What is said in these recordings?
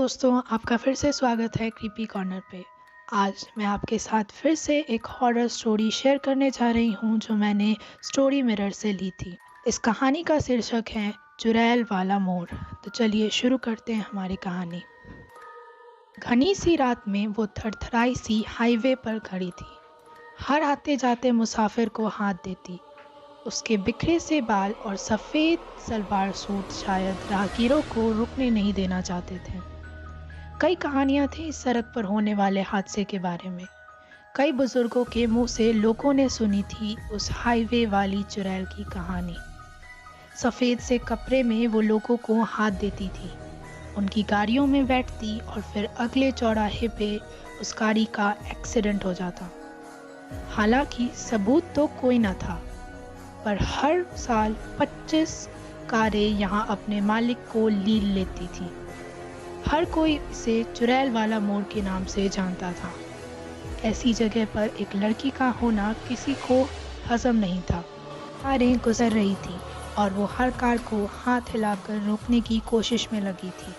दोस्तों, आपका फिर से स्वागत है क्रीपी कॉर्नर पे। आज मैं आपके साथ फिर से एक हॉरर स्टोरी शेयर करने जा रही हूँ जो मैंने स्टोरी मिरर से ली थी। इस कहानी का शीर्षक है चुड़ैल वाला मोड़। तो चलिए शुरू करते हैं हमारी कहानी। घनी सी रात में वो थरथराई सी हाईवे पर खड़ी थी। हर आते जाते मुसाफिर को हाथ देती। उसके बिखरे से बाल और सफ़ेद सलवार सूट शायद राहगीरों को रुकने नहीं देना चाहते थे। कई कहानियां थी इस सड़क पर होने वाले हादसे के बारे में। कई बुजुर्गों के मुंह से लोगों ने सुनी थी उस हाईवे वाली चुड़ैल की कहानी। सफ़ेद से कपड़े में वो लोगों को हाथ देती थी, उनकी गाड़ियों में बैठती और फिर अगले चौराहे पे उस गाड़ी का एक्सीडेंट हो जाता। हालांकि सबूत तो कोई न था, पर हर साल 25 कारें यहाँ अपने मालिक को लील लेती थी। हर कोई इसे चुड़ैल वाला मोड़ के नाम से जानता था। ऐसी जगह पर एक लड़की का होना किसी को हजम नहीं था। कारें गुजर रही थी और वो हर कार को हाथ हिलाकर रोकने की कोशिश में लगी थी,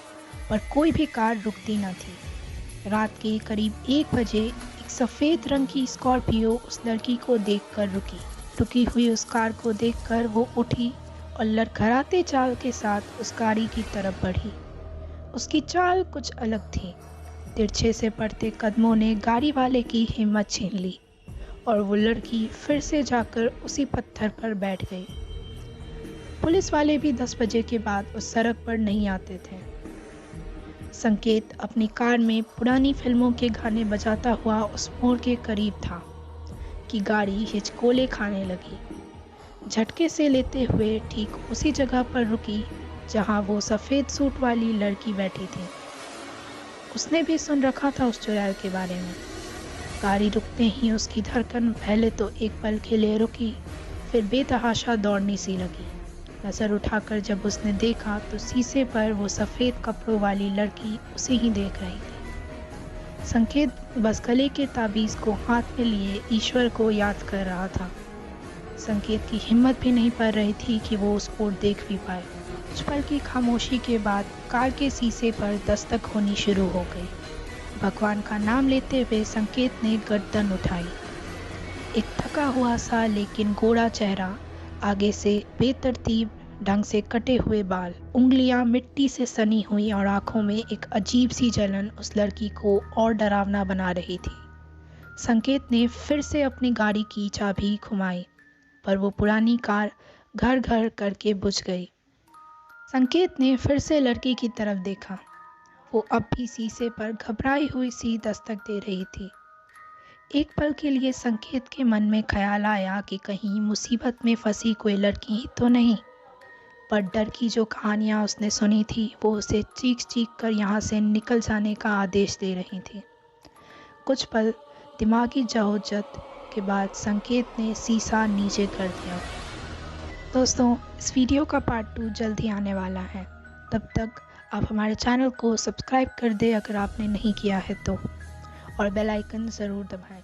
पर कोई भी कार रुकती न थी। रात के करीब 1 बजे एक सफ़ेद रंग की स्कॉर्पियो उस लड़की को देखकर रुकी। रुकी हुई उस कार को देखकर वो उठी और लड़खड़ाते चाल के साथ उस गाड़ी की तरफ बढ़ी। उसकी चाल कुछ अलग थी। तिरछे से पड़ते कदमों ने गाड़ी वाले की हिम्मत छीन ली और वो लड़की फिर से जाकर उसी पत्थर पर बैठ गई। पुलिस वाले भी 10 बजे के बाद उस सड़क पर नहीं आते थे। संकेत अपनी कार में पुरानी फिल्मों के गाने बजाता हुआ उस मोड़ के करीब था कि गाड़ी हिचकोले खाने लगी। झटके से लेते हुए ठीक उसी जगह पर रुकी जहां वो सफ़ेद सूट वाली लड़की बैठी थी। उसने भी सुन रखा था उस चुड़ैल के बारे में। गाड़ी रुकते ही उसकी धड़कन पहले तो एक पल के लिए रुकी, फिर बेतहाशा दौड़नी सी लगी। नज़र उठाकर जब उसने देखा तो शीशे पर वो सफ़ेद कपड़ों वाली लड़की उसे ही देख रही थी। संकेत बस गले के ताबीज़ को हाथ में लिए ईश्वर को याद कर रहा था। संकेत की हिम्मत भी नहीं पड़ रही थी कि वो उस ओर देख भी पाए। कुछ पल की खामोशी के बाद कार के शीशे पर दस्तक होनी शुरू हो गई। भगवान का नाम लेते हुए संकेत ने गर्दन उठाई। एक थका हुआ सा लेकिन गोरा चेहरा, आगे से बेतरतीब ढंग से कटे हुए बाल, उंगलियां मिट्टी से सनी हुई और आंखों में एक अजीब सी जलन उस लड़की को और डरावना बना रही थी। संकेत ने फिर से अपनी गाड़ी की चाबी घुमाई, पर वो पुरानी कार घर घर करके बुझ गई। संकेत ने फिर से लड़की की तरफ देखा। वो अब भी शीशे पर घबराई हुई सी दस्तक दे रही थी। एक पल के लिए संकेत के मन में ख्याल आया कि कहीं मुसीबत में फंसी कोई लड़की ही तो नहीं, पर डर की जो कहानियाँ उसने सुनी थी वो उसे चीख चीख कर यहाँ से निकल जाने का आदेश दे रही थी। कुछ पल दिमागी जहोजत के बाद संकेत ने शीशा नीचे कर दिया। दोस्तों, इस वीडियो का पार्ट 2 जल्द ही आने वाला है। तब तक आप हमारे चैनल को सब्सक्राइब कर दें अगर आपने नहीं किया है तो, और बेल आइकन ज़रूर दबाएं।